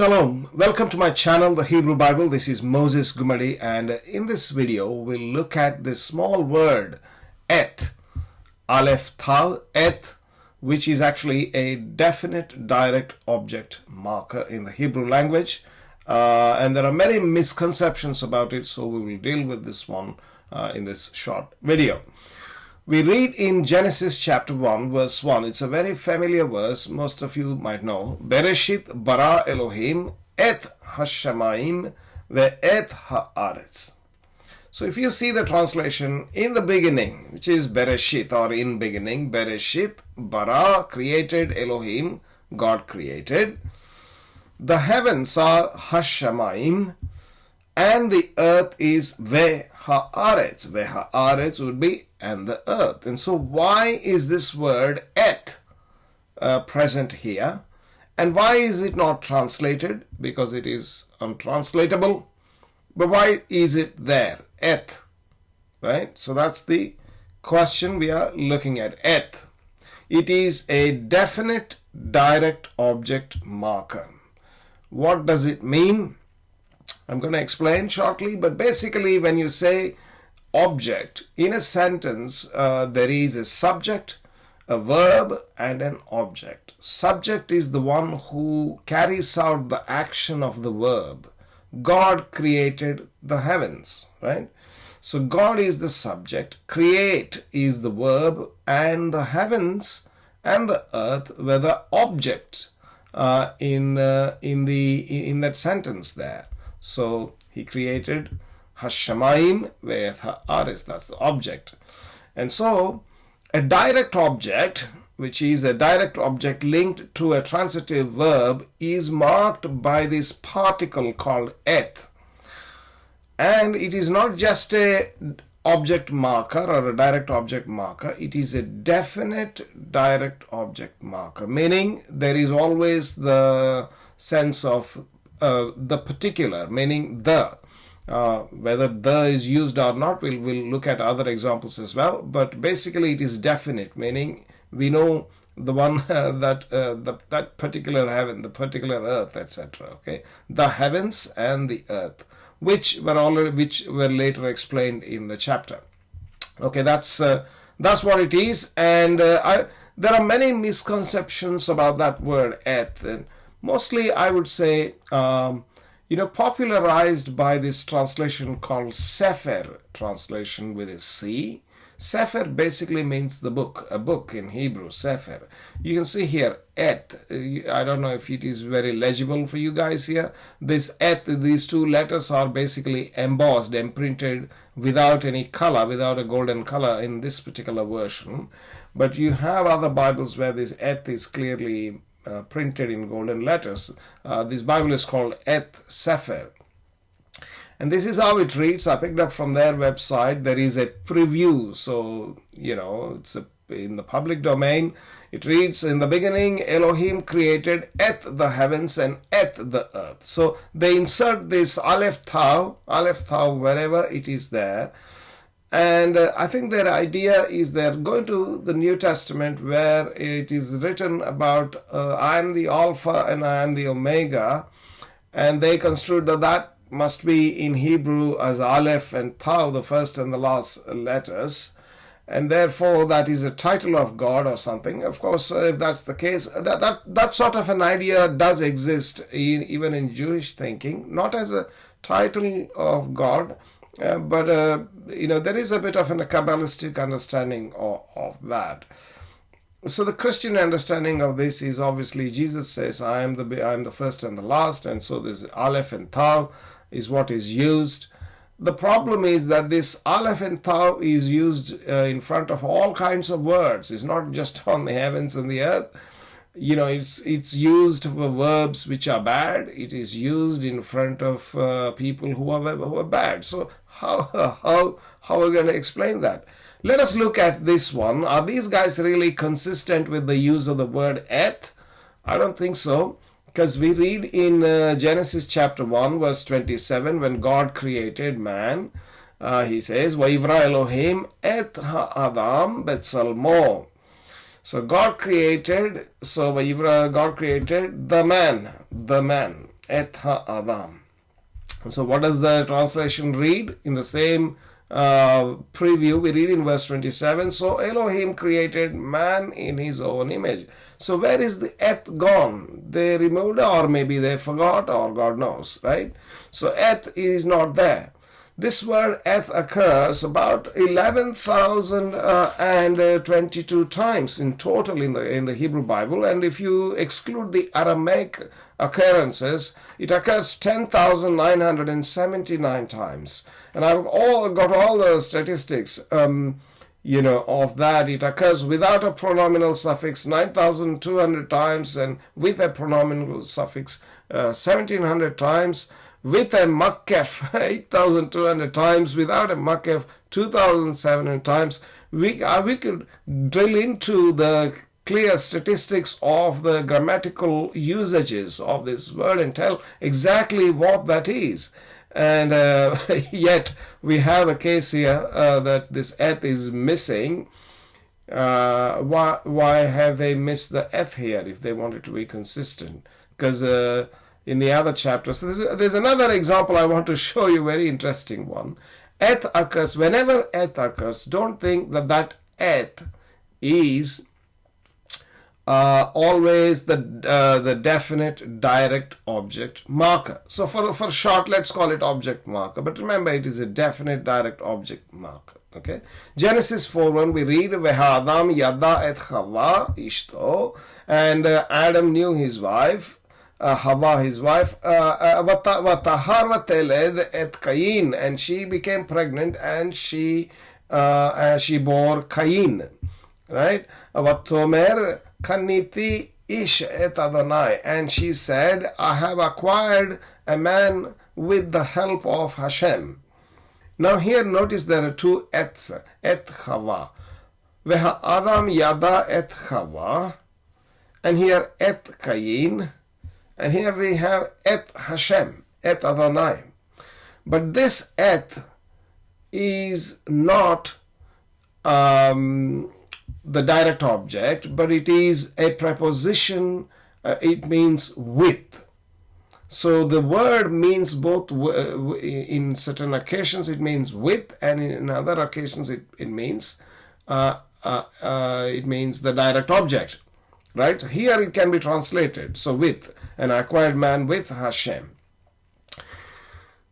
Shalom, welcome to my channel, The Hebrew Bible. This is Moses Gumadi, and in this video we'll look at this small word Eth, Aleph Tav, Eth, which is actually a definite direct object marker in the Hebrew language, and there are many misconceptions about it, so we will deal with this one in this short video. We read in Genesis chapter 1 verse 1. It's a very familiar verse, most of you might know. Bereshit bara Elohim et hashamayim ve'et haaretz. So if you see the translation, in the beginning, which is Bereshit or in beginning, Bereshit bara, created, Elohim, God created. The heavens are hashamayim and the earth is ve haaretz. Ve haaretz would be and the earth. And so why is this word et present here? And why is it not translated? Because it is untranslatable. But why is it there? Et. Right? So that's the question we are looking at. Et. It is a definite direct object marker. What does it mean? I'm going to explain shortly, but basically when you say object in a sentence, there is a subject, a verb, and an object. Subject is the one who carries out the action of the verb. God created the heavens, right? So God is the subject, create is the verb, and the heavens and the earth were the objects in that sentence there. So he created Hashemayim ve'et haaretz, that's the object. And so a direct object, which is a direct object linked to a transitive verb, is marked by this particle called eth. And it is not just a object marker or a direct object marker, it is a definite direct object marker, meaning there is always the sense of the particular, meaning the. Whether the is used or not, we'll look at other examples as well. But basically, it is definite, meaning we know the one that particular heaven, the particular earth, etc. Okay, the heavens and the earth, which were later explained in the chapter. Okay, that's what it is, and there are many misconceptions about that word eth, and mostly I would say. Popularized by this translation called Cepher, translation with a C. Cepher basically means the book, a book in Hebrew, Cepher. You can see here, Eth. I don't know if it is very legible for you guys here. This Eth, these two letters are basically embossed, imprinted without any color, without a golden color in this particular version. But you have other Bibles where this Eth is clearly printed in golden letters. This Bible is called Eth Cepher. And this is how it reads. I picked up from their website. There is a preview. So, it's in the public domain. It reads, in the beginning, Elohim created Eth the heavens and Eth the earth. So they insert this Aleph Tav wherever it is there. And I think their idea is they're going to the New Testament where it is written about I am the Alpha and I am the Omega, and they construed that must be in Hebrew as Aleph and Tav, the first and the last letters, and therefore that is a title of God or something. Of course, if that's the case, that sort of an idea does exist even in Jewish thinking, not as a title of God, but there is a bit of a Kabbalistic understanding of that. So the Christian understanding of this is obviously Jesus says, I am the first and the last, and so this Aleph and Tav is what is used. The problem is that this Aleph and Tav is used in front of all kinds of words. It's not just on the heavens and the earth. It's used for verbs which are bad. It is used in front of people who are bad. So how are we going to explain that? Let us look at this one. Are these guys really consistent with the use of the word eth? I don't think so, because we read in Genesis chapter 1 verse 27, when God created man, he says, Vayivra Elohim et ha'adam betzalmo. So God created the man, Et ha'adam. So what does the translation read? In the same preview, we read in verse 27, so Elohim created man in his own image. So where is the eth gone? They removed it, or maybe they forgot, or God knows, right? So eth is not there. This word eth occurs about 11,022 times in total in the Hebrew Bible, and if you exclude the Aramaic occurrences, it occurs 10,979 times. And I've got all the statistics, of that. It occurs without a pronominal suffix 9,200 times, and with a pronominal suffix 1,700 times. With a makef 8,200 times, without a makef 2,700 times. We could drill into the clear statistics of the grammatical usages of this word and tell exactly what that is. And yet we have the case here that this eth is missing. Why have they missed the eth here if they wanted to be consistent? Because in the other chapters. So there's another example I want to show you, very interesting one. Eth occurs, whenever eth occurs, don't think that eth is always the definite direct object marker. So for short, let's call it object marker. But remember, it is a definite direct object marker. Okay. Genesis 4:1, we read, V'ha'adam yada et Chava ishto, and Adam knew his wife, Hava his wife, Vatahar vateled et Cain, and she became pregnant, and she bore Cain, right? Vatomer kaniti ish et Adonai, and she said, I have acquired a man with the help of Hashem. Now here notice there are two eths, et Chava. Veha Adam yada et Chava, and here et Cain. And here we have Et Hashem, Et Adonai. But this Et is not the direct object, but it is a preposition. It means with. So the word means both. In certain occasions it means with, and in other occasions it means the direct object. Right? Here it can be translated. So with. An acquired man with Hashem.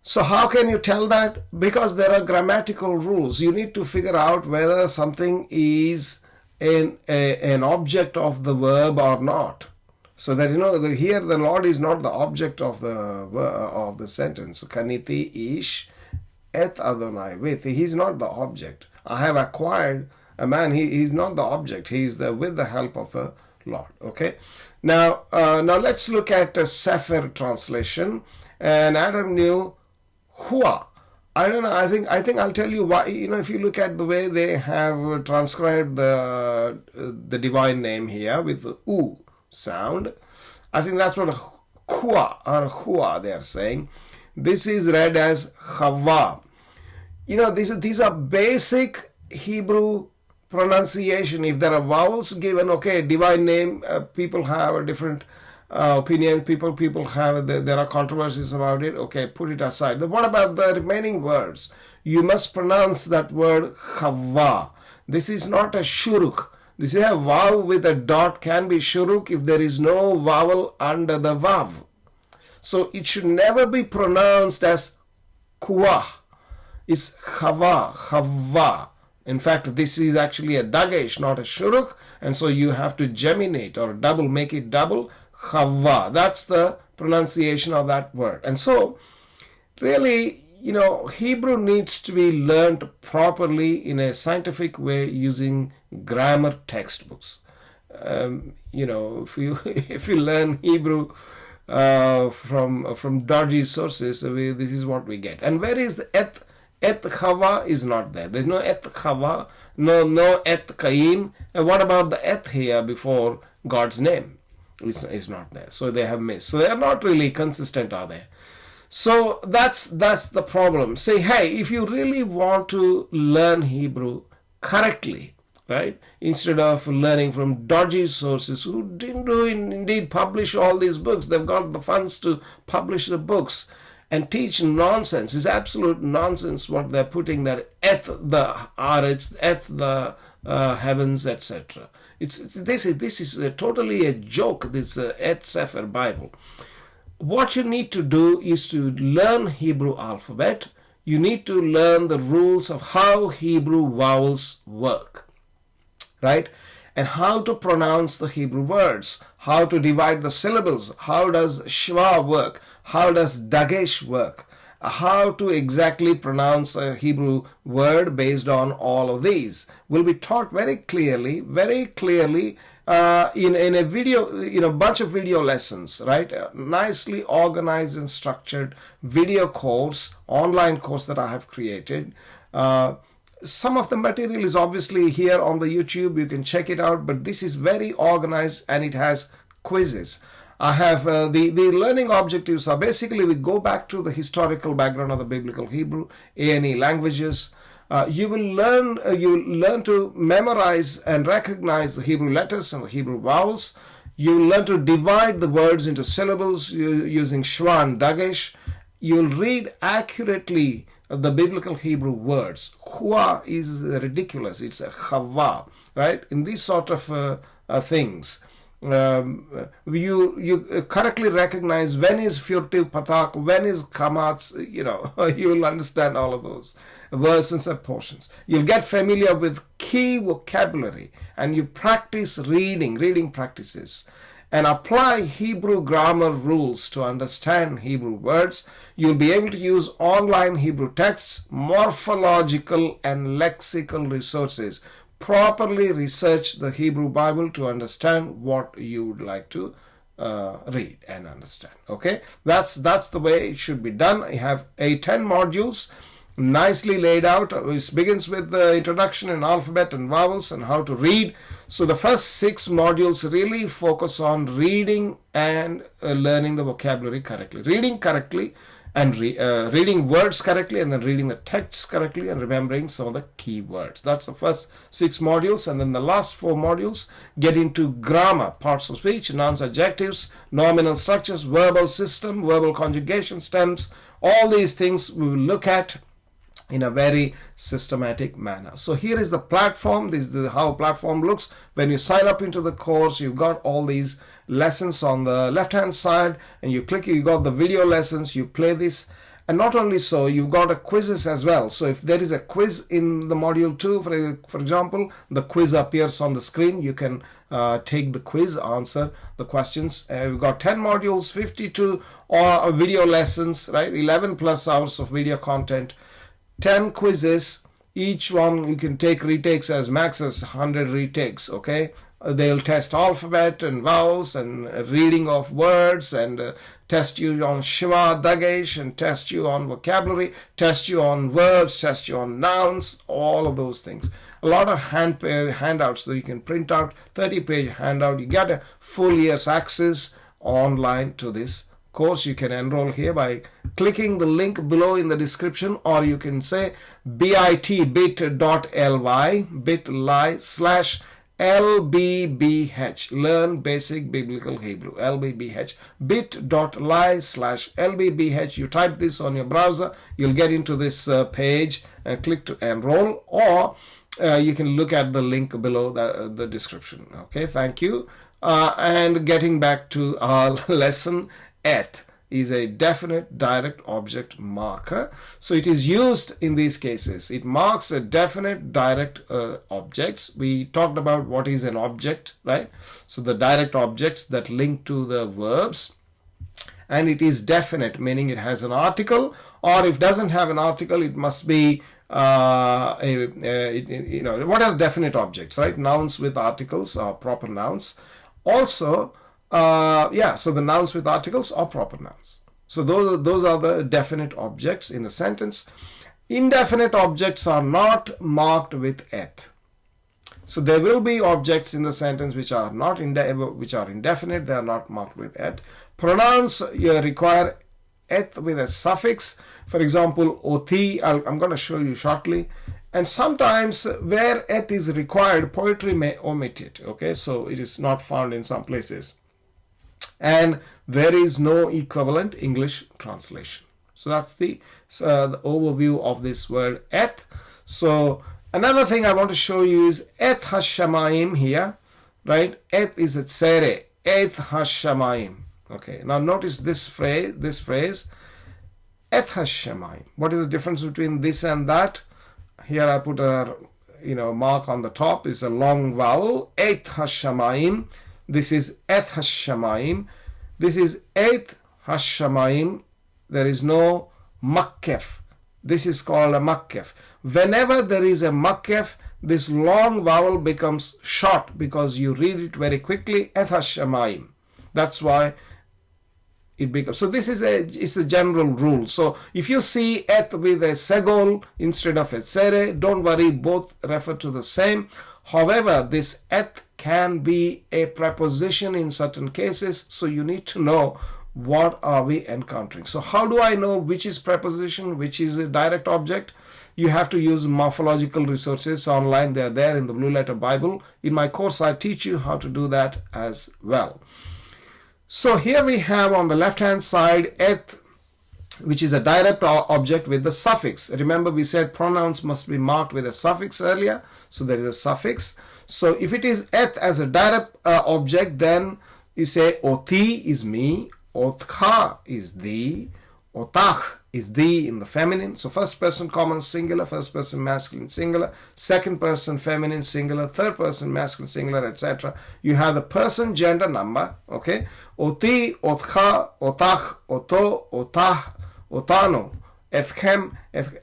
So how can you tell that? Because there are grammatical rules. You need to figure out whether something is an object of the verb or not. So that here the Lord is not the object of the sentence. Kaniti ish et Adonai, with. He is not the object. I have acquired a man. He is not the object. He is with the help of the Lord. Okay. Now let's look at a Cepher translation. And Adam knew Hua. I don't know. I think I'll tell you why. If you look at the way they have transcribed the divine name here with the U sound, I think that's what Hua or Hua they are saying. This is read as Chava. These are basic Hebrew pronunciation. If there are vowels given, okay, divine name, people have a different opinion. People have there are controversies about it. Okay, put it aside. But what about the remaining words? You must pronounce that word Chava. This is not a shuruk. This is a vav with a dot, can be shuruk if there is no vowel under the vav. So it should never be pronounced as kuah. It's Chava, Chava. In fact, this is actually a dagesh, not a shuruk, and so you have to geminate or double, make it double, Chava. That's the pronunciation of that word. And so, really, Hebrew needs to be learned properly in a scientific way using grammar textbooks. If you learn Hebrew from dodgy sources, this is what we get. And where is the eth? Et Chava is not there. There's no Et Chava, no Et Cain. And what about the Et here before God's name? It's not there. So they have missed. So they are not really consistent, are they? So that's the problem. Say, hey, if you really want to learn Hebrew correctly, right? Instead of learning from dodgy sources who didn't indeed publish all these books. They've got the funds to publish the books and teach nonsense. It's absolute nonsense what they're putting there. Eth the Aretz, Eth the heavens, etc. This is totally a joke, this Eth Cepher Bible. What you need to do is to learn Hebrew alphabet. You need to learn the rules of how Hebrew vowels work, right? And how to pronounce the Hebrew words, how to divide the syllables, how does shva work, how does dagesh work, how to exactly pronounce a Hebrew word based on all of these will be taught very clearly in a video, bunch of video lessons, right? A nicely organized and structured video course, online course that I have created. Some of the material is obviously here on the YouTube. You can check it out, but this is very organized and it has quizzes. I have the learning objectives are basically we go back to the historical background of the biblical Hebrew, A&E languages. You will learn to memorize and recognize the Hebrew letters and the Hebrew vowels. You will learn to divide the words into syllables using shva and dagesh. You will read accurately the biblical Hebrew words. Hua is ridiculous. It's a chava, right? In these sort of things, you correctly recognize when is furtive patak, when is kamatz. You will understand all of those verses and portions. You'll get familiar with key vocabulary, and you practice reading practices, and apply Hebrew grammar rules to understand Hebrew words. You'll be able to use online Hebrew texts, morphological and lexical resources. Properly research the Hebrew Bible to understand what you would like to read and understand. Okay, that's the way it should be done. I have 10 modules nicely laid out. It begins with the introduction in alphabet and vowels and how to read. So the first 6 modules really focus on reading and learning the vocabulary correctly, reading correctly, and reading words correctly, and then reading the texts correctly and remembering some of the key words. That's the first 6 modules, and then the last 4 modules get into grammar, parts of speech, nouns, adjectives, nominal structures, verbal system, verbal conjugation, stems. All these things we will look at in a very systematic manner. So here is the platform. This is how a platform looks. When you sign up into the course, you've got all these lessons on the left hand side, and you click, you got the video lessons, you play this. And not only so, you've got a quizzes as well. So if there is a quiz in the module 2, for example, the quiz appears on the screen. You can take the quiz, answer the questions. We've got 10 modules, 52 video lessons, right? 11 plus hours of video content, 10 quizzes. Each one you can take retakes as max as 100 retakes. Okay, they'll test alphabet and vowels and reading of words, and test you on shva, dagesh, and test you on vocabulary, test you on verbs, test you on nouns, all of those things. A lot of handouts that you can print out, 30-page handout. You get a full year's access online to this course. You can enroll here by clicking the link below in the description, or you can say bit.ly/LBBH, learn basic biblical Hebrew, LBBH, bit.ly/LBBH. You type this on your browser, you'll get into this page and click to enroll, or you can look at the link below the description. Okay, thank you. And getting back to our lesson, Eth is a definite direct object marker. So it is used in these cases. It marks a definite direct objects. We talked about what is an object, right? So the direct objects that link to the verbs. And it is definite, meaning it has an article, or if it doesn't have an article, it must be what has definite objects, right? Nouns with articles or proper nouns. Also, so the nouns with articles are proper nouns. So those are the definite objects in the sentence. Indefinite objects are not marked with eth. So there will be objects in the sentence which are not which are indefinite. They are not marked with eth. Pronouns require eth with a suffix. For example, oti, I'm going to show you shortly. And sometimes where eth is required, poetry may omit it. Okay, so it is not found in some places. And there is no equivalent English translation. So that's the overview of this word eth. So another thing I want to show you is Eth Hashemayim here, right? Eth is a tsere, Eth Hashemayim. Okay, now notice this phrase, Eth Hashemayim. What is the difference between this and that? Here I put a mark on the top. Is a long vowel, Eth Hashemayim. This is Eth Hashemayim. This is Eth Hashemayim. There is no makkef. This is called a makkef. Whenever there is a makkef, this long vowel becomes short because you read it very quickly, Eth Hashemayim. That's why it becomes. So this is a general rule. So if you see eth with a segol instead of a tsere, don't worry, both refer to the same. However, this eth can be a preposition in certain cases, so you need to know what are we encountering. So how do I know which is preposition, which is a direct object? You have to use morphological resources online. They are there in the Blue Letter Bible. In my course, I teach you how to do that as well. So here we have on the left hand side eth, which is a direct object with the suffix. Remember, we said pronouns must be marked with a suffix earlier. So there is a suffix. So if it is eth as a direct object, then you say oti is me, otcha is thee, otach is thee in the feminine. So first person common singular, first person masculine singular, second person feminine singular, third person masculine singular, etc. You have the person gender number. Okay, oti, otcha, otach, oto, otah, otano, ethchem,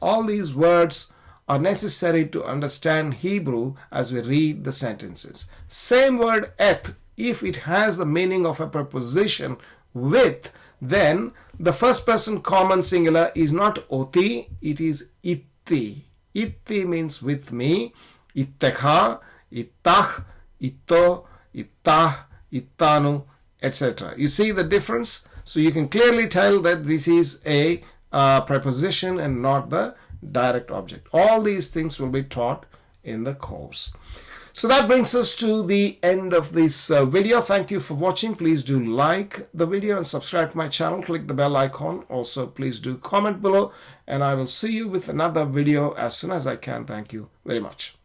all these words are necessary to understand Hebrew as we read the sentences. Same word eth, if it has the meaning of a preposition with, then the first person common singular is not oti, it is itti. Itti means with me, ittecha, ittach, itto, ittah, ittanu, etc. You see the difference? So you can clearly tell that this is a preposition and not the direct object. All these things will be taught in the course. So that brings us to the end of this video. Thank you for watching. Please do like the video and subscribe to my channel. Click the bell icon. Also, please do comment below, and I will see you with another video as soon as I can. Thank you very much.